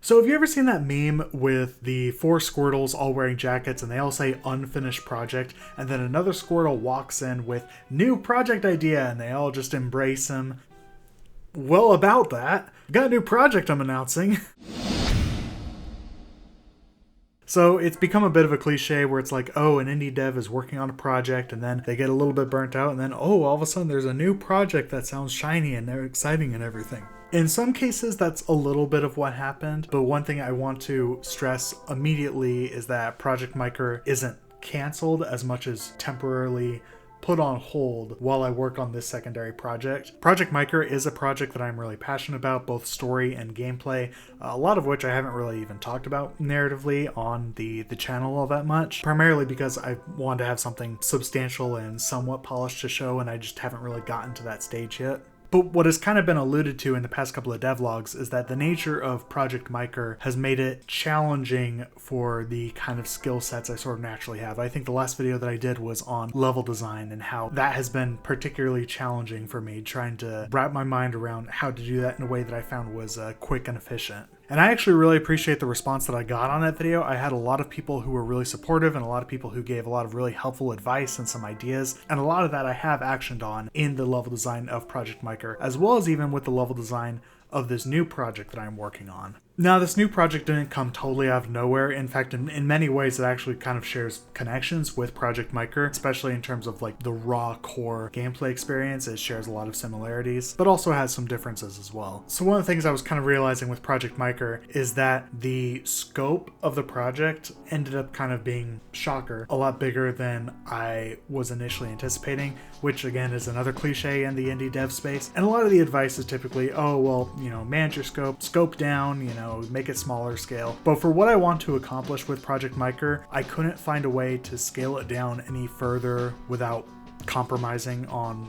So have you ever seen that meme with the 4 Squirtles all wearing jackets and they all say unfinished project, and then another Squirtle walks in with new project idea and they all just embrace him? Well, about that, got a new project I'm announcing. So it's become a bit of a cliche where it's like, oh, an indie dev is working on a project and then they get a little bit burnt out and then, oh, all of a sudden there's a new project that sounds shiny and they're exciting and everything. In some cases, that's a little bit of what happened, but one thing I want to stress immediately is that Project Mycer isn't canceled as much as temporarily put on hold while I work on this secondary project. Project Mycer is a project that I'm really passionate about, both story and gameplay, a lot of which I haven't really even talked about narratively on the channel all that much, primarily because I wanted to have something substantial and somewhat polished to show, and I just haven't really gotten to that stage yet. But what has kind of been alluded to in the past couple of devlogs is that the nature of Project Mycer has made it challenging for the kind of skill sets I sort of naturally have. I think the last video that I did was on level design and how that has been particularly challenging for me, trying to wrap my mind around how to do that in a way that I found was quick and efficient. And I actually really appreciate the response that I got on that video. I had a lot of people who were really supportive and a lot of people who gave a lot of really helpful advice and some ideas. And a lot of that I have actioned on in the level design of Project Mycer, as well as even with the level design of this new project that I'm working on. Now, this new project didn't come totally out of nowhere. In fact, in many ways, it actually kind of shares connections with Project Mycer, especially in terms of like the raw core gameplay experience. It shares a lot of similarities, but also has some differences as well. So one of the things I was kind of realizing with Project Mycer is that the scope of the project ended up kind of being, shocker, a lot bigger than I was initially anticipating, which again is another cliche in the indie dev space. And a lot of the advice is typically, oh, well, manage your scope down, make it smaller scale. But for what I want to accomplish with Project Mycer, I couldn't find a way to scale it down any further without compromising on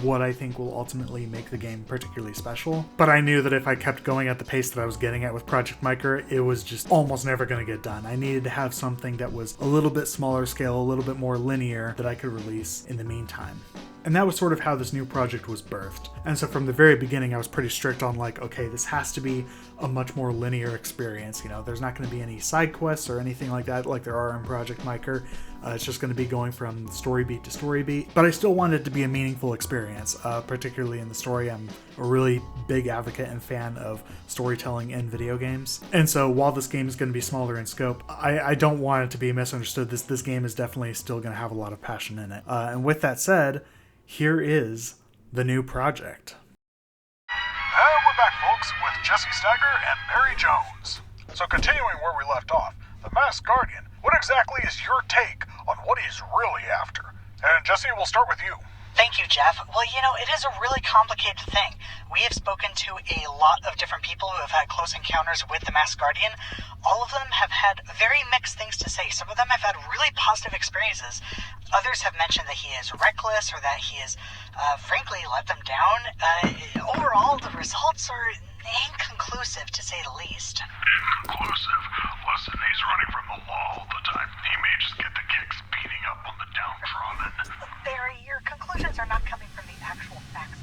what I think will ultimately make the game particularly special. But I knew that if I kept going at the pace that I was getting at with Project Mycer, it was just almost never going to get done. I needed to have something that was a little bit smaller scale, a little bit more linear that I could release in the meantime. And that was sort of how this new project was birthed. And so from the very beginning, I was pretty strict on like, okay, this has to be a much more linear experience. There's not going to be any side quests or anything like that like there are in Project Mycer. It's just going to be going from story beat to story beat. But I still wanted it to be a meaningful experience, particularly in the story. I'm a really big advocate and fan of storytelling in video games. And so while this game is going to be smaller in scope, I don't want it to be misunderstood. This game is definitely still going to have a lot of passion in it. And with that said, here is the new project. And we're back, folks, with Jesse Stagger and Mary Jones. So continuing where we left off, the Masked Guardian, what exactly is your take on what he's really after? And Jesse, we'll start with you. Thank you, Jeff. Well, it is a really complicated thing. We have spoken to a lot of different people who have had close encounters with the Masked Guardian. All of them have had very mixed things to say. Some of them have had really positive experiences. Others have mentioned that he is reckless or that he has, frankly, let them down. Overall, the results are inconclusive, to say the least. Inconclusive? Listen, he's running from the law all the time. He may just get the kicks beating up on the downtrodden. Barry, your conclusions are not coming from the actual facts.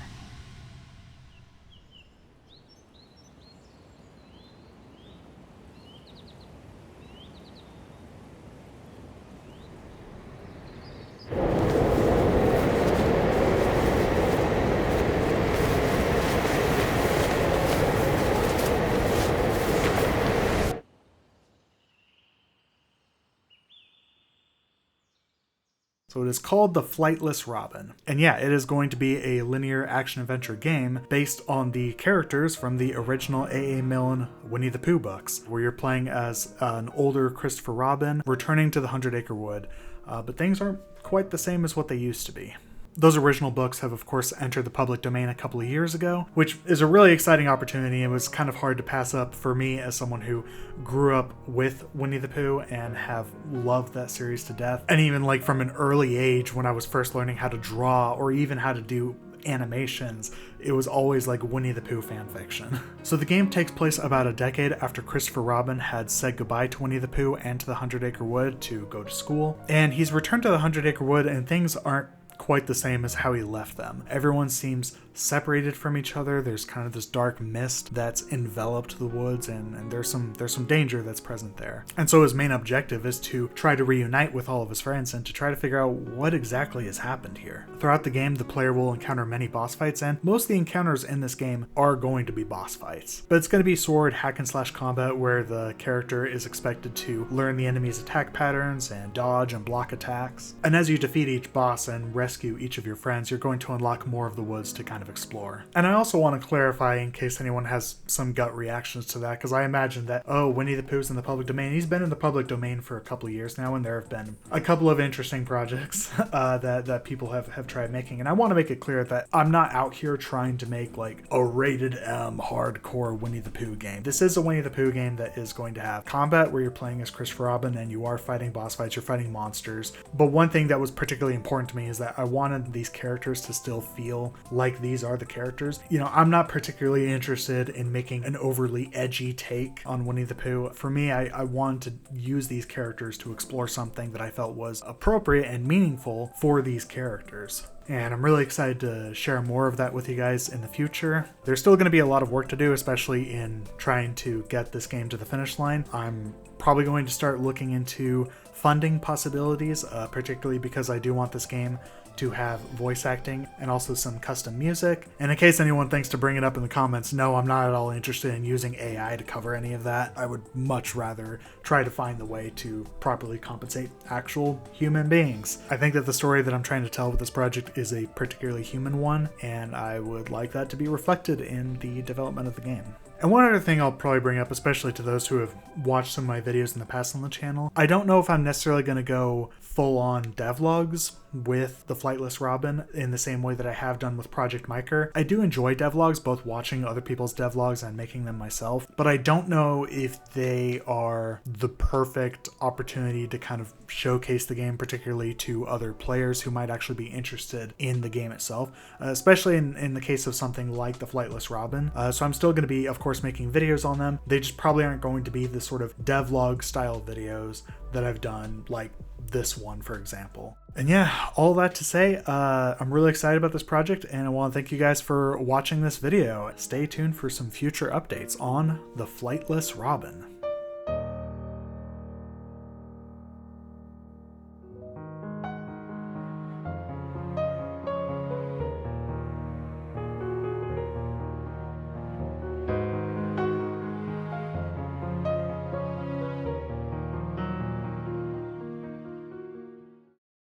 So it is called The Flightless Robin. And yeah, it is going to be a linear action-adventure game based on the characters from the original A.A. Milne Winnie-the-Pooh books, where you're playing as an older Christopher Robin returning to the 100-Acre Wood. But things aren't quite the same as what they used to be. Those original books have, of course, entered the public domain a couple of years ago, which is a really exciting opportunity. It was kind of hard to pass up for me as someone who grew up with Winnie-the-Pooh and have loved that series to death. And even like from an early age when I was first learning how to draw or even how to do animations, it was always like Winnie-the-Pooh fan fiction. So the game takes place about a decade after Christopher Robin had said goodbye to Winnie-the-Pooh and to the 100-Acre Wood to go to school. And he's returned to the 100-Acre Wood and things aren't quite the same as how he left them. Everyone seems separated from each other. There's kind of this dark mist that's enveloped the woods, and there's some danger that's present there. And so his main objective is to try to reunite with all of his friends and to try to figure out what exactly has happened here. Throughout the game, the player will encounter many boss fights, and most of the encounters in this game are going to be boss fights. But it's going to be sword hack and slash combat where the character is expected to learn the enemy's attack patterns and dodge and block attacks. And as you defeat each boss and rescue each of your friends, you're going to unlock more of the woods to kind of explore. And I also want to clarify, in case anyone has some gut reactions to that, because I imagine that, oh, Winnie-the-Pooh's in the public domain. He's been in the public domain for a couple of years now, and there have been a couple of interesting projects that people have tried making. And I want to make it clear that I'm not out here trying to make like a rated M hardcore Winnie-the-Pooh game. This is a Winnie-the-Pooh game that is going to have combat where you're playing as Christopher Robin and you are fighting boss fights, you're fighting monsters. But one thing that was particularly important to me is that I wanted these characters to still feel like these are the characters. You know, I'm not particularly interested in making an overly edgy take on Winnie-the-Pooh. For me, I wanted to use these characters to explore something that I felt was appropriate and meaningful for these characters. And I'm really excited to share more of that with you guys in the future. There's still going to be a lot of work to do, especially in trying to get this game to the finish line. I'm probably going to start looking into funding possibilities, particularly because I do want this game to have voice acting and also some custom music. And in case anyone thinks to bring it up in the comments, no, I'm not at all interested in using AI to cover any of that. I would much rather try to find the way to properly compensate actual human beings. I think that the story that I'm trying to tell with this project is a particularly human one, and I would like that to be reflected in the development of the game. And one other thing I'll probably bring up, especially to those who have watched some of my videos in the past on the channel, I don't know if I'm necessarily going to go full-on devlogs with the Flightless Robin in the same way that I have done with Project Mycer. I do enjoy devlogs, both watching other people's devlogs and making them myself, but I don't know if they are the perfect opportunity to kind of showcase the game, particularly to other players who might actually be interested in the game itself, especially in the case of something like the Flightless Robin. So I'm still going to be, of course, making videos on them. They just probably aren't going to be the sort of devlog style videos that I've done, like this one, for example. And yeah, all that to say, I'm really excited about this project, and I want to thank you guys for watching this video. Stay tuned for some future updates on the Flightless Robin.